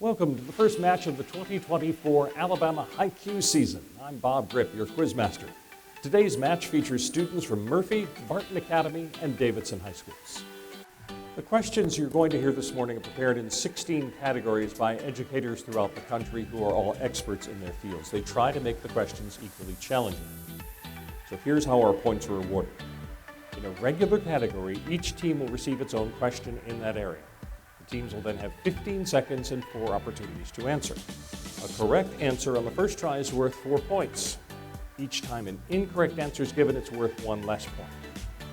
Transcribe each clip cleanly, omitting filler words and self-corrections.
Welcome to the first match of the 2024 Alabama High Q season. I'm Bob Grip, your quizmaster. Today's match features students from Murphy, Barton Academy, and Davidson High Schools. The questions you're going to hear this morning are prepared in 16 categories by educators throughout the country who are all experts in their fields. They try to make the questions equally challenging. So here's how our points are awarded. In a regular category, each team will receive its own question in that area. Teams will then have 15 seconds and 4 opportunities to answer. A correct answer on the first try is worth 4 points. Each time an incorrect answer is given, it's worth 1 less point.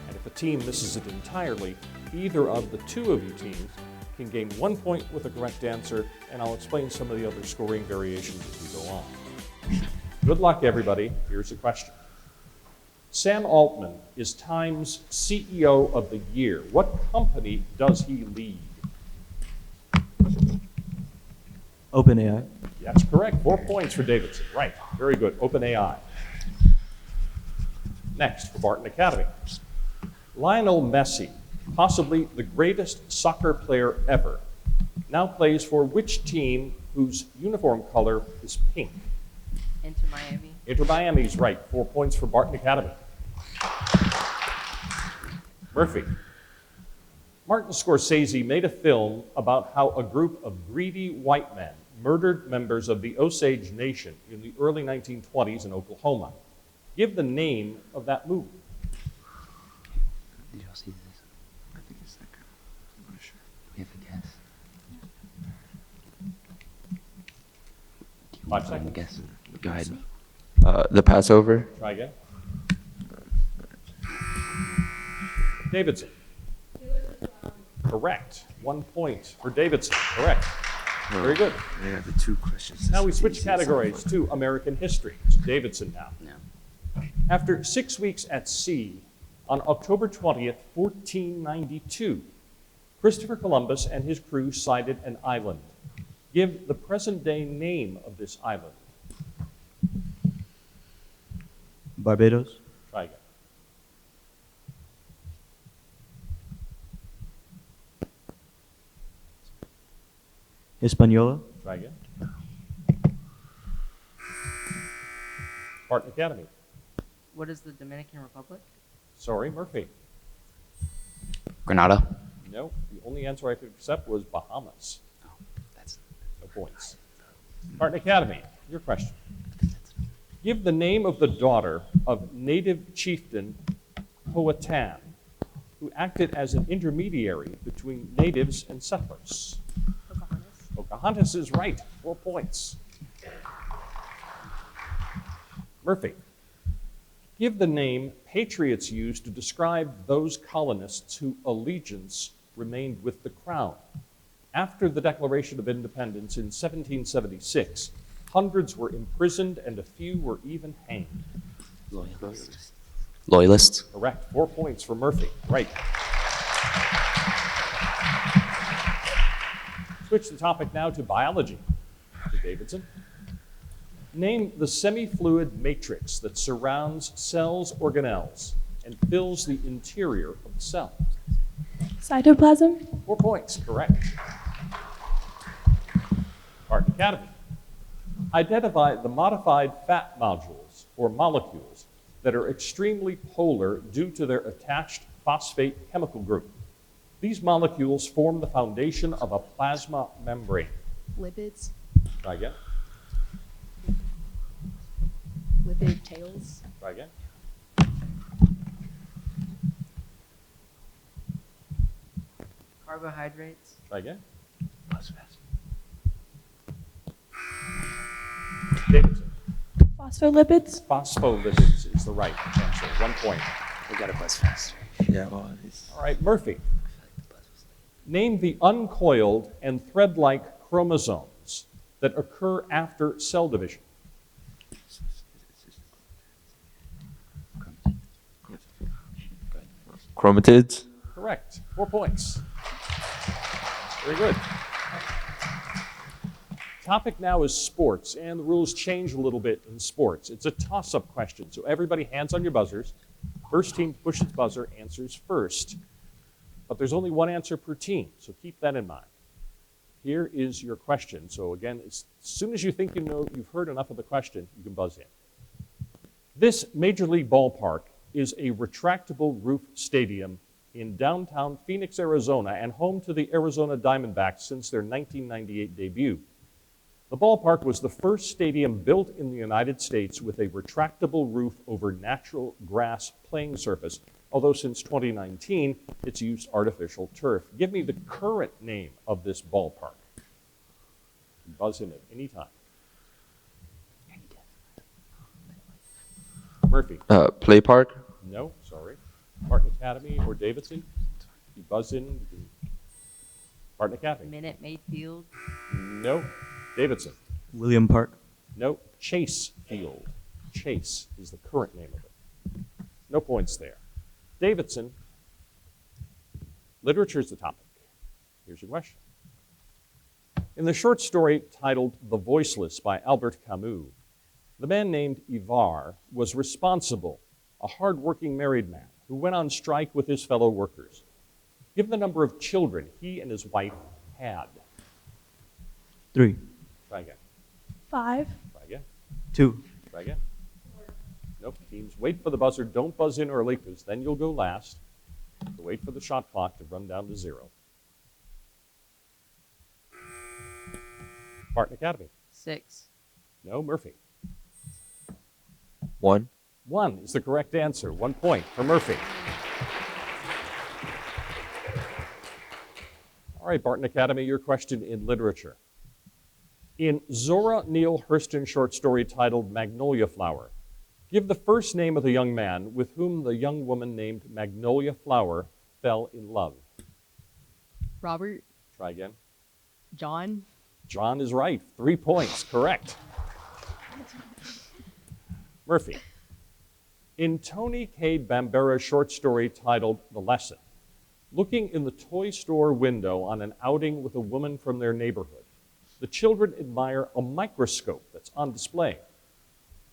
And if a team misses it entirely, either of the 2 of you teams can gain 1 point with a correct answer, and I'll explain some of the other scoring variations as we go on. Good luck, everybody. Here's the question. Sam Altman is Time's CEO of the Year. What company does he lead? OpenAI. That's correct. 4 points for Davidson. Right. Very good. OpenAI. Next, for Barton Academy. Lionel Messi, possibly the greatest soccer player ever, now plays for which team whose uniform color is pink? Inter Miami. Inter Miami's right. 4 points for Barton Academy. Murphy. Martin Scorsese made a film about how a group of greedy white men murdered members of the Osage Nation in the early 1920s in Oklahoma. Give the name of that movie. Did y'all see this? I think it's that guy. I'm not sure. We have a guess. 5 seconds. Guess. Go ahead. The Passover. Try again. Davidson. Correct. 1 point for Davidson. Correct. Very good. Yeah, the 2 questions. Now we switch categories to American history. It's Davidson now. No. After 6 weeks at sea, on October 20th, 1492, Christopher Columbus and his crew sighted an island. Give the present-day name of this island. Barbados. Try again. Hispaniola. Try again. Barton Academy. What is the Dominican Republic? Sorry, Murphy. Grenada. No, the only answer I could accept was Bahamas. Oh, that's. No points. Barton Academy, your question. Give the name of the daughter of native chieftain Powhatan, who acted as an intermediary between natives and settlers. Pocahontas. Pocahontas is right. 4 points. Murphy. Give the name patriots used to describe those colonists whose allegiance remained with the crown. After the Declaration of Independence in 1776, hundreds were imprisoned and a few were even hanged. Loyalists. Loyalists. Correct. 4 points for Murphy. Right. Switch the topic now to biology. To Davidson. Name the semi-fluid matrix that surrounds cells' organelles and fills the interior of the cell. Cytoplasm. 4 points. Correct. Barton Academy. Identify the modified fat modules or molecules that are extremely polar due to their attached phosphate chemical group. These molecules form the foundation of a plasma membrane. Lipids. Try again. Lipid tails. Try again. Carbohydrates. Try again. Phosphorus. Davidson. Phospholipids. Phospholipids is the right answer. 1 point. We got to buzz faster. Yeah, well, it's All right, Murphy. Name the uncoiled and thread-like chromosomes that occur after cell division. chromatids. Correct. 4 points. Very good. Topic now is sports, and the rules change a little bit in sports. It's a toss-up question, so everybody hands on your buzzers. First team to push its buzzer answers first. But there's only one answer per team, so keep that in mind. Here is your question. So again, as soon as you think you know you've heard enough of the question, you can buzz in. This Major League ballpark is a retractable roof stadium in downtown Phoenix, Arizona, and home to the Arizona Diamondbacks since their 1998 debut. The ballpark was the first stadium built in the United States with a retractable roof over natural grass playing surface, although since 2019, it's used artificial turf. Give me the current name of this ballpark. Buzz in at any time. Murphy. Play park? No, sorry. Barton Academy or Davidson? You buzz in. You can... Barton Academy. Minute Maid Field. No. Davidson. William Park. No. Chase Field. Chase is the current name of it. No points there. Davidson. Literature is the topic. Here's your question. In the short story titled The Voiceless by Albert Camus, the man named Ivar was responsible, a hard-working married man who went on strike with his fellow workers. Give the number of children he and his wife had. 3. Try again. 5. Try again. 2. Try again. Nope. Teams, wait for the buzzer. Don't buzz in early because then you'll go last. So wait for the shot clock to run down to 0. Barton Academy. 6. No. Murphy. 1. 1 is the correct answer. 1 point for Murphy. All right, Barton Academy, your question in literature. In Zora Neale Hurston's short story titled Magnolia Flower, give the first name of the young man with whom the young woman named Magnolia Flower fell in love. Robert. Try again. John. John is right. 3 points, correct. Murphy. In Tony K. Bambera's short story titled The Lesson, looking in the toy store window on an outing with a woman from their neighborhood, the children admire a microscope that's on display.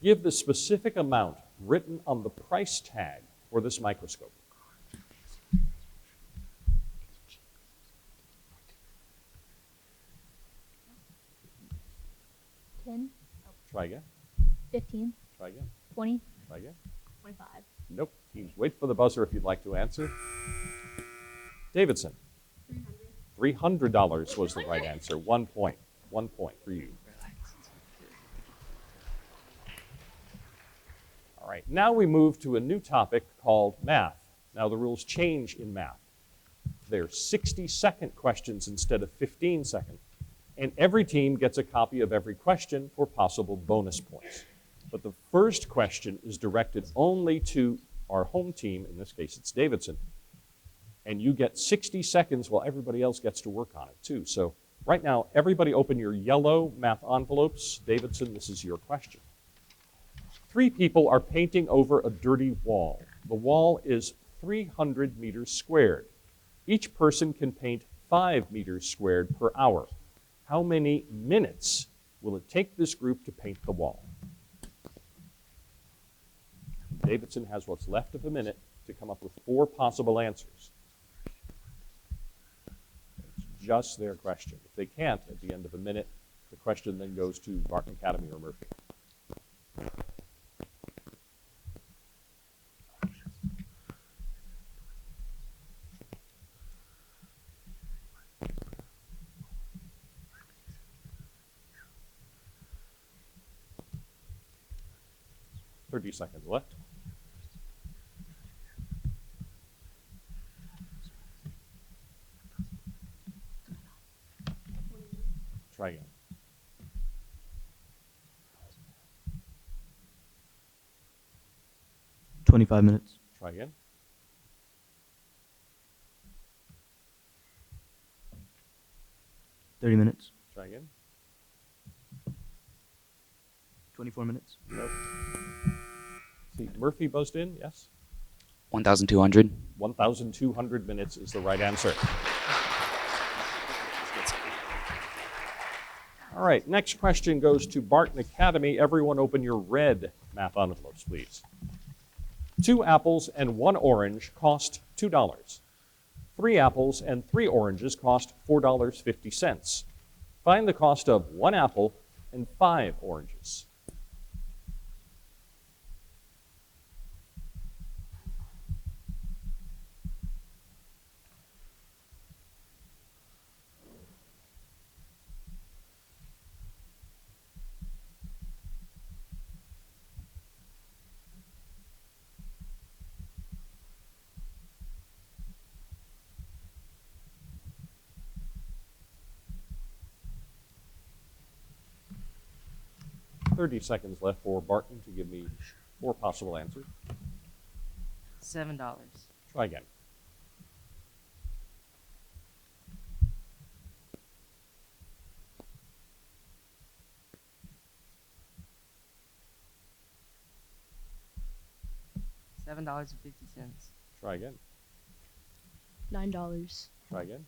Give the specific amount written on the price tag for this microscope. $10, Try again. $15, Try again. $20, Try again. $25. Nope. Teams, wait for the buzzer if you'd like to answer. Davidson. $300 was the right answer. 1 point. 1 point for you. All right, now we move to a new topic called math. Now the rules change in math. They're 60-second questions instead of 15-second. And every team gets a copy of every question for possible bonus points. But the first question is directed only to our home team, in this case it's Davidson, and you get 60 seconds while everybody else gets to work on it too. So right now, everybody open your yellow math envelopes. Davidson, this is your question. 3 people are painting over a dirty wall. The wall is 300 meters squared. Each person can paint 5 meters squared per hour. How many minutes will it take this group to paint the wall? Davidson has what's left of a minute to come up with 4 possible answers. It's just their question. If they can't, at the end of a minute, the question then goes to Barton Academy or Murphy. Thirty seconds left. Try again. $25 minutes. Try again. $30 minutes. Try again. 24 minutes. Nope. See, Murphy buzzed in, yes? 1,200. 1,200 minutes is the right answer. All right, next question goes to Barton Academy. Everyone open your red math envelopes, please. 2 apples and 1 orange cost $2. 3 apples and 3 oranges cost $4.50. Find the cost of 1 apple and 5 oranges. $30 seconds left for Barton to give me 4 possible answers. $7. Try again. $7.50. Try again. $9. Try again.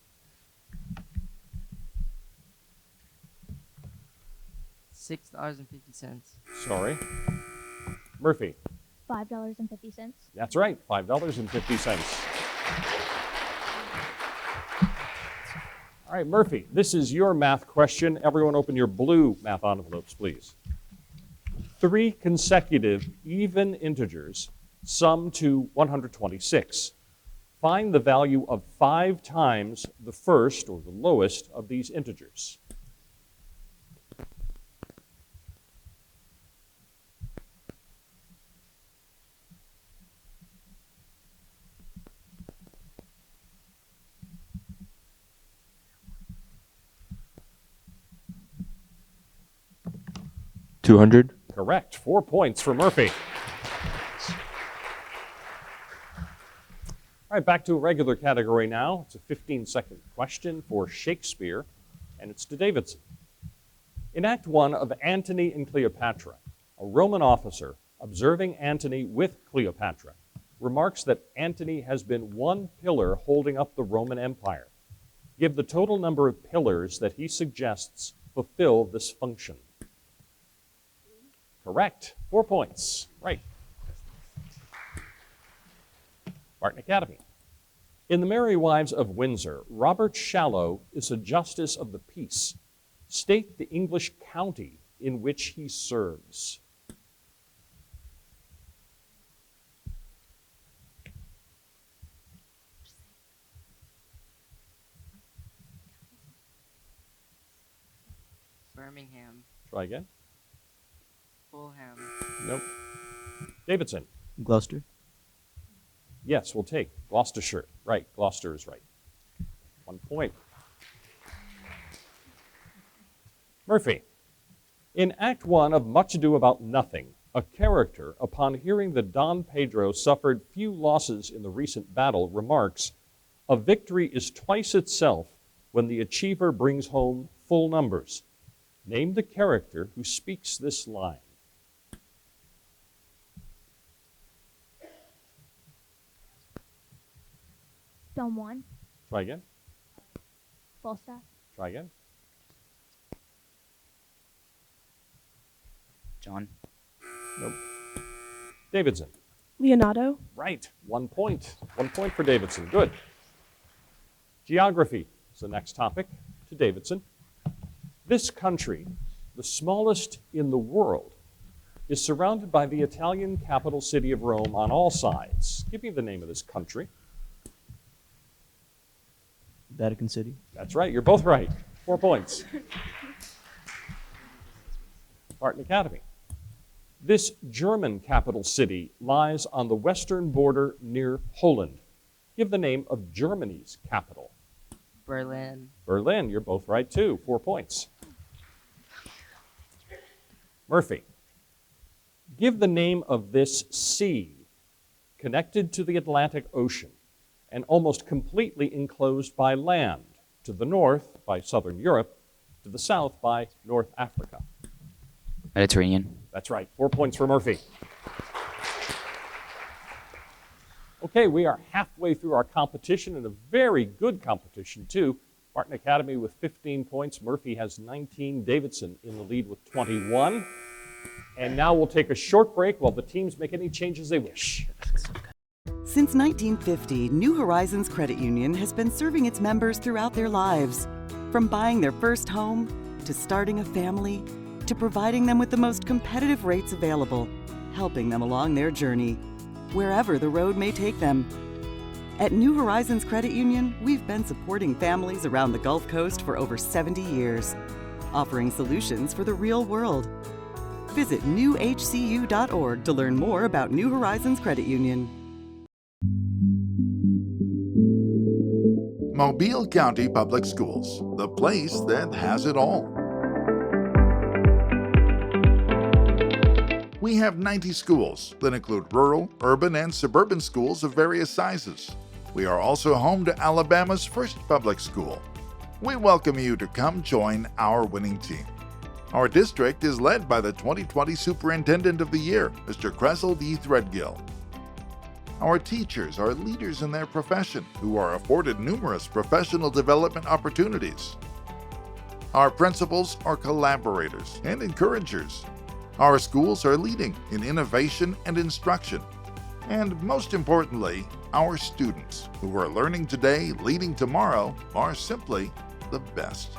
$6.50. Sorry. Murphy. $5.50. That's right, $5.50. All right, Murphy, this is your math question. Everyone open your blue math envelopes, please. 3 consecutive even integers sum to 126. Find the value of 5 times the first, or the lowest, of these integers. $200. Correct. 4 points for Murphy. All right, back to a regular category now. It's a 15-second question for Shakespeare, and it's to Davidson. In Act 1 of Antony and Cleopatra, a Roman officer observing Antony with Cleopatra remarks that Antony has been one pillar holding up the Roman Empire. Give the total number of pillars that he suggests fulfill this function. Correct. 4 points. Right. Barton Academy. In The Merry Wives of Windsor, Robert Shallow is a justice of the peace. State the English county in which he serves. Birmingham. Try again. Fulham. Nope. Davidson. Gloucester. Yes, we'll take Gloucestershire. Right, Gloucester is right. 1 point. Murphy. In Act 1 of Much Ado About Nothing, a character, upon hearing that Don Pedro suffered few losses in the recent battle, remarks, "A victory is twice itself when the achiever brings home full numbers." Name the character who speaks this line. Film 1. Try again. Falstaff. Try again. John. Nope. Davidson. Leonardo. Right. 1 point. 1 point for Davidson. Good. Geography is the next topic to Davidson. This country, the smallest in the world, is surrounded by the Italian capital city of Rome on all sides. Give me the name of this country. Vatican City. That's right. You're both right. 4 points. Barton Academy. This German capital city lies on the western border near Poland. Give the name of Germany's capital. Berlin. Berlin. You're both right, too. 4 points. Murphy. Give the name of this sea connected to the Atlantic Ocean and almost completely enclosed by land, to the north by southern Europe, to the south by North Africa. Mediterranean. That's right. 4 points for Murphy. Okay, we are halfway through our competition, and a very good competition, too. Barton Academy with 15 points. Murphy has 19. Davidson in the lead with 21. And now we'll take a short break while the teams make any changes they wish. Since 1950, New Horizons Credit Union has been serving its members throughout their lives. From buying their first home, to starting a family to providing them with the most competitive rates available, helping them along their journey, wherever the road may take them. At New Horizons Credit Union, we've been supporting families around the Gulf Coast for over 70 years, offering solutions for the real world. Visit newhcu.org to learn more about New Horizons Credit Union. Mobile County Public Schools, the place that has it all. We have 90 schools that include rural, urban, and suburban schools of various sizes. We are also home to Alabama's first public school. We welcome you to come join our winning team. Our district is led by the 2020 Superintendent of the Year, Mr. Cresel D. Threadgill. Our teachers are leaders in their profession who are afforded numerous professional development opportunities. Our principals are collaborators and encouragers. Our schools are leading in innovation and instruction. And most importantly, our students who are learning today, leading tomorrow, are simply the best.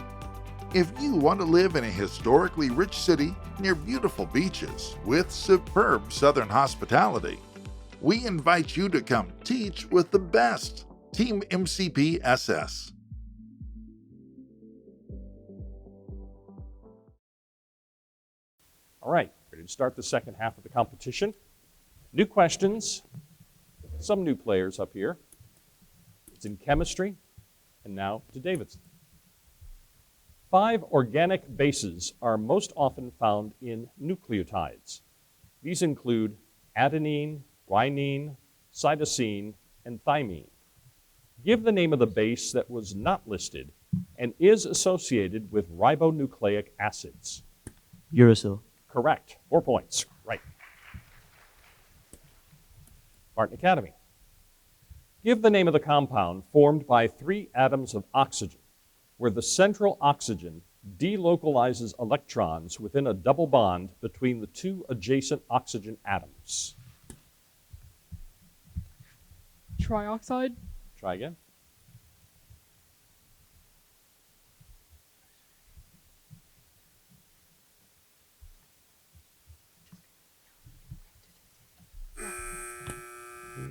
If you want to live in a historically rich city near beautiful beaches with superb southern hospitality, we invite you to come teach with the best, Team MCP SS. All right, ready to start the second half of the competition. New questions, some new players up here. It's in chemistry, and now to Davidson. 5 organic bases are most often found in nucleotides. These include adenine, guanine, cytosine, and thymine. Give the name of the base that was not listed and is associated with ribonucleic acids. Uracil. Correct. 4 points. Right. Barton Academy. Give the name of the compound formed by 3 atoms of oxygen, where the central oxygen delocalizes electrons within a double bond between the 2 adjacent oxygen atoms. Trioxide. Try again.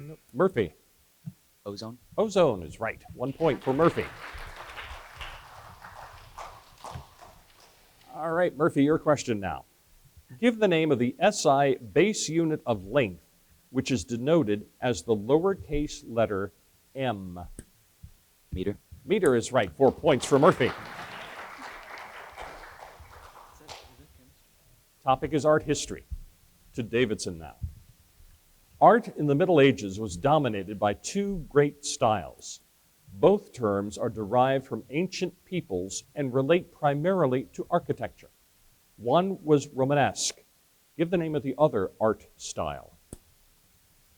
Nope. Murphy. Ozone. Ozone is right. 1 point for Murphy. All right, Murphy, your question now. Give the name of the SI base unit of length, which is denoted as the lowercase letter m. Meter. Meter is right. 4 points for Murphy. Topic is art history. To Davidson now. Art in the Middle Ages was dominated by 2 great styles. Both terms are derived from ancient peoples and relate primarily to architecture. One was Romanesque. Give the name of the other art style.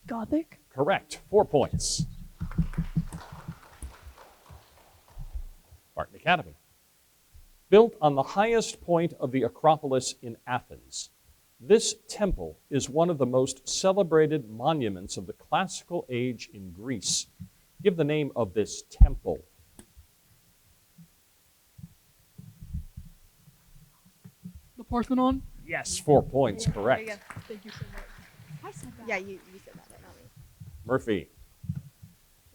Gothic. Correct. 4 points. Barton Academy. Built on the highest point of the Acropolis in Athens, this temple is one of the most celebrated monuments of the classical age in Greece. Give the name of this temple. The Parthenon. Yes, 4 points, correct. Thank you so much. I said that. Yeah, you said that, but not me. Murphy.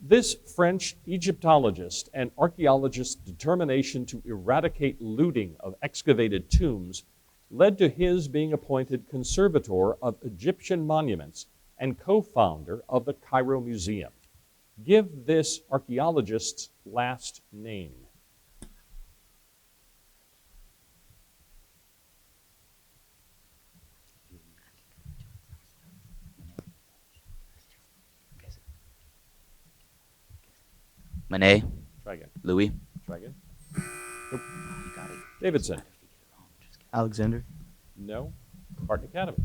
This French Egyptologist and archaeologist's determination to eradicate looting of excavated tombs led to his being appointed conservator of Egyptian monuments and co-founder of the Cairo Museum. Give this archaeologist's last name. Monet. Try again. Louis. Try again. Nope. You got it. Davidson. Alexander. No. Barton Academy.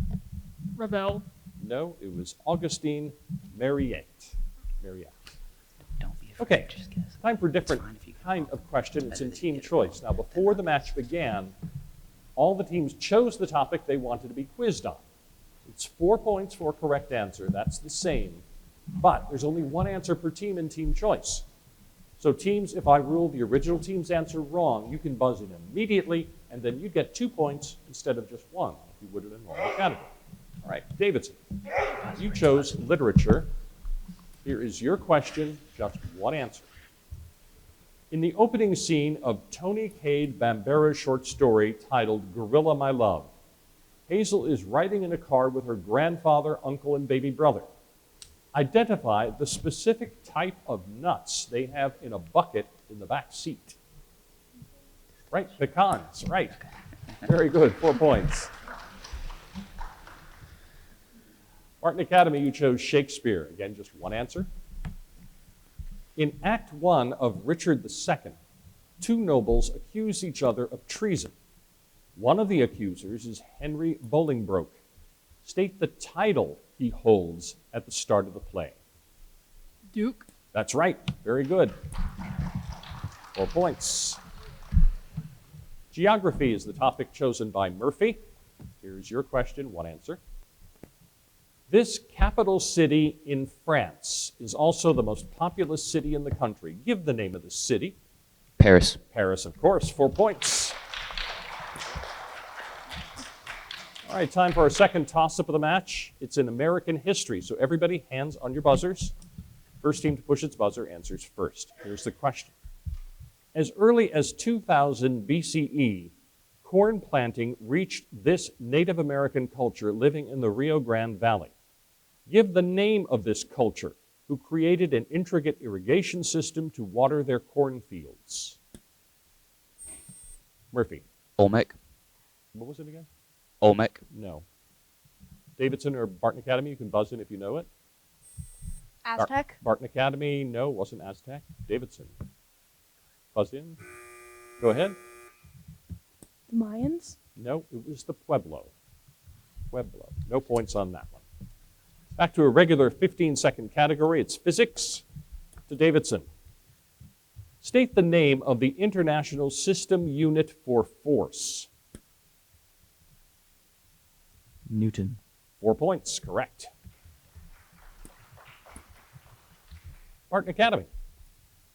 Ravel. No, it was Augustine Mariette. Mariette. Don't be afraid. Okay, Just guess. time for a different fine if you get it kind wrong. of question. It's in Better than team get it choice. wrong. Now, before the match began, all the teams chose the topic they wanted to be quizzed on. It's 4 points for a correct answer. That's the same. But there's only one answer per team in team choice. So teams, if I rule the original team's answer wrong, you can buzz in immediately and then you'd get 2 points instead of just 1, if you would in a normal category. All right, Davidson, you chose literature. Here is your question, just one answer. In the opening scene of Tony Cade Bambara's short story titled Gorilla My Love, Hazel is riding in a car with her grandfather, uncle, and baby brother. Identify the specific type of nuts they have in a bucket in the back seat. Right, pecans, right. Very good, 4 points. Barton Academy, you chose Shakespeare. Again, just one answer. In Act 1 of Richard II, 2 nobles accuse each other of treason. One of the accusers is Henry Bolingbroke. State the title he holds at the start of the play. Duke. That's right. Very good. 4 points. Geography is the topic chosen by Murphy. Here's your question, one answer. This capital city in France is also the most populous city in the country. Give the name of the city. Paris. Paris, of course. 4 points. All right, time for our second toss-up of the match. It's in American history, so everybody, hands on your buzzers. First team to push its buzzer answers first. Here's the question. As early as 2000 BCE, corn planting reached this Native American culture living in the Rio Grande Valley. Give the name of this culture who created an intricate irrigation system to water their cornfields. Murphy. Olmec. What was it again? Olmec. No. Davidson or Barton Academy, you can buzz in if you know it. Aztec. Barton Academy, no, wasn't Aztec. Davidson. Buzz in. Go ahead. The Mayans. No, it was the Pueblo. Pueblo. No points on that one. Back to a regular 15-second category. It's physics. To Davidson. State the name of the International System Unit for Force. Newton. 4 points, correct. Barton Academy.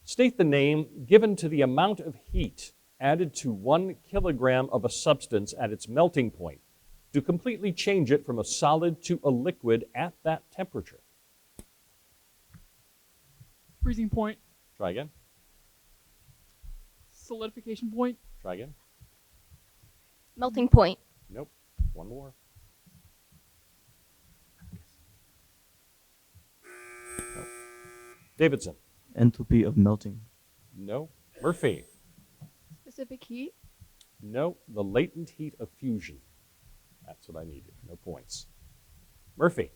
State the name given to the amount of heat added to 1 kilogram of a substance at its melting point to completely change it from a solid to a liquid at that temperature. Freezing point. Try again. Solidification point. Try again. Melting point. Nope. One more. Nope. Davidson. Enthalpy of melting. No. Murphy. Specific heat. No. The latent heat of fusion. That's what I needed. No points. Murphy.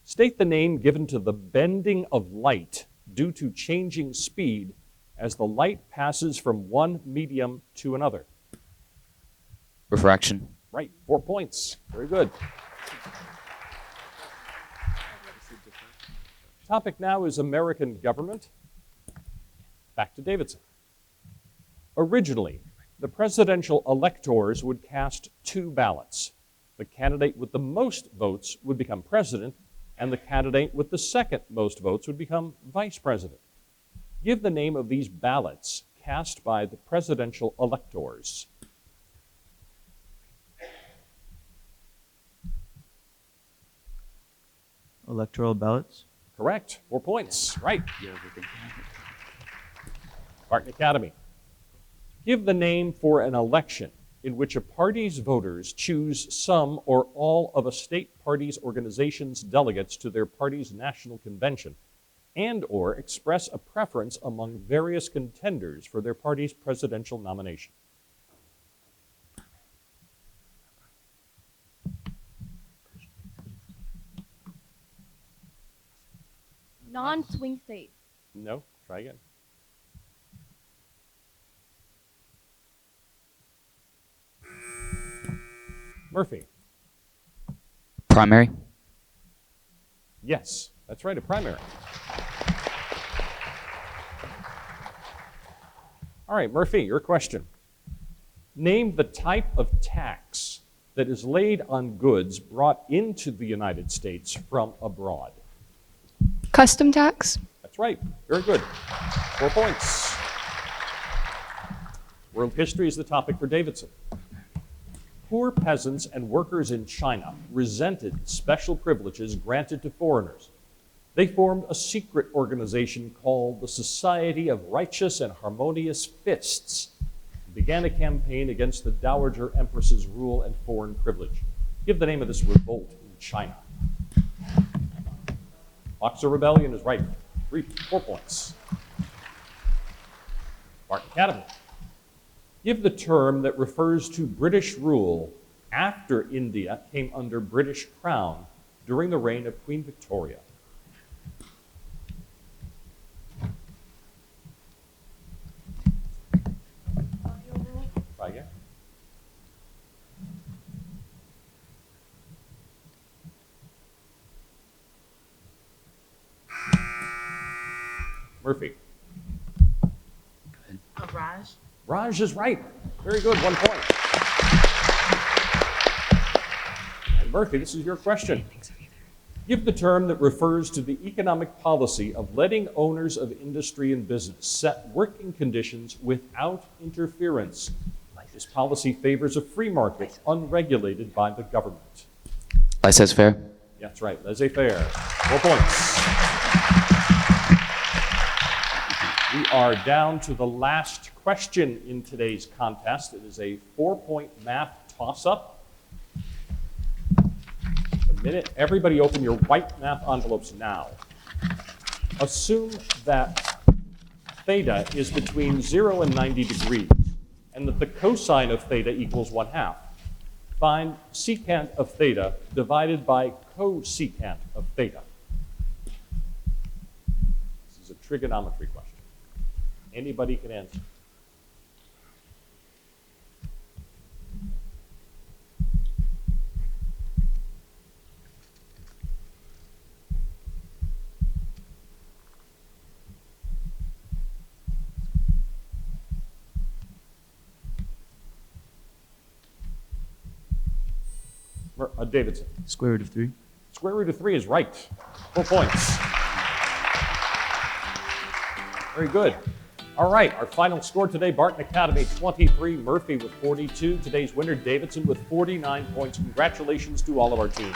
State the name given to the bending of light due to changing speed as the light passes from one medium to another. Refraction. Right. 4 points. Very good. Topic now is American government. Back to Davidson. Originally, the presidential electors would cast 2 ballots. The candidate with the most votes would become president, and the candidate with the second most votes would become vice president. Give the name of these ballots cast by the presidential electors. Electoral ballots. Correct. 4 points. Right. Barton Academy. Give the name for an election in which a party's voters choose some or all of a state party's organization's delegates to their party's national convention and or express a preference among various contenders for their party's presidential nomination. Non-swing state. No. Try again. Murphy. Primary. Yes, that's right, a primary. All right, Murphy, your question. Name the type of tax that is laid on goods brought into the United States from abroad. Custom tax. That's right, very good. 4 points. World history is the topic for Davidson. Poor peasants and workers in China resented special privileges granted to foreigners. They formed a secret organization called the Society of Righteous and Harmonious Fists and began a campaign against the Dowager Empress's rule and foreign privilege. Give the name of this revolt in China. Boxer Rebellion is right. 4 points. Barton Academy. Give the term that refers to British rule after India came under British crown during the reign of Queen Victoria. Try again. Murphy. Raj. Raj is right. Very good, 1 point. And Murphy, this is your question. Give the term that refers to the economic policy of letting owners of industry and business set working conditions without interference. This policy favors a free market unregulated by the government. Laissez-faire. That's right, laissez-faire. 4 points. We are down to the last question in today's contest. It is a 4-point math toss-up. A minute. Everybody open your white math envelopes now. Assume that theta is between 0 and 90 degrees, and that the cosine of theta equals 1/2. Find secant of theta divided by cosecant of theta. This is a trigonometry question. Anybody can answer. Davidson. Square root of 3. Square root of 3 is right. 4 points. Very good. All right, our final score today, Barton Academy 23, Murphy with 42. Today's winner, Davidson with 49 points. Congratulations to all of our teams.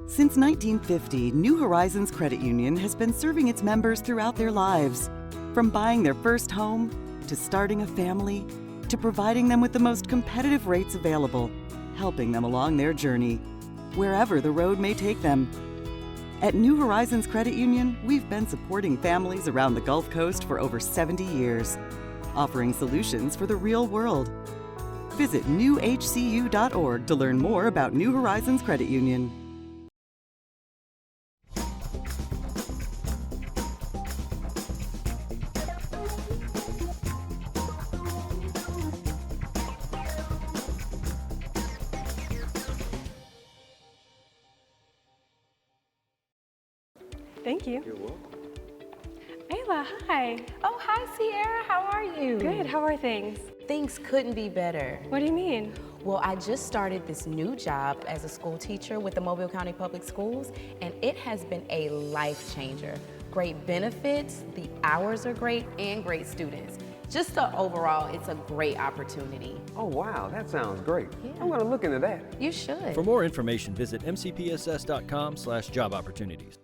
Since 1950, New Horizons Credit Union has been serving its members throughout their lives. From buying their first home, to starting a family, to providing them with the most competitive rates available, helping them along their journey, wherever the road may take them. At New Horizons Credit Union, we've been supporting families around the Gulf Coast for over 70 years, offering solutions for the real world. Visit newhcu.org to learn more about New Horizons Credit Union. Thank you. You're welcome. Ayla, hi. Oh, hi, Sierra. How are you? Good, how are things? Things couldn't be better. What do you mean? Well, I just started this new job as a school teacher with the Mobile County Public Schools, and it has been a life changer. Great benefits, the hours are great, and great students. Just overall, it's a great opportunity. Oh, wow, that sounds great. Yeah. I'm going to look into that. You should. For more information, visit mcpss.com/job opportunities.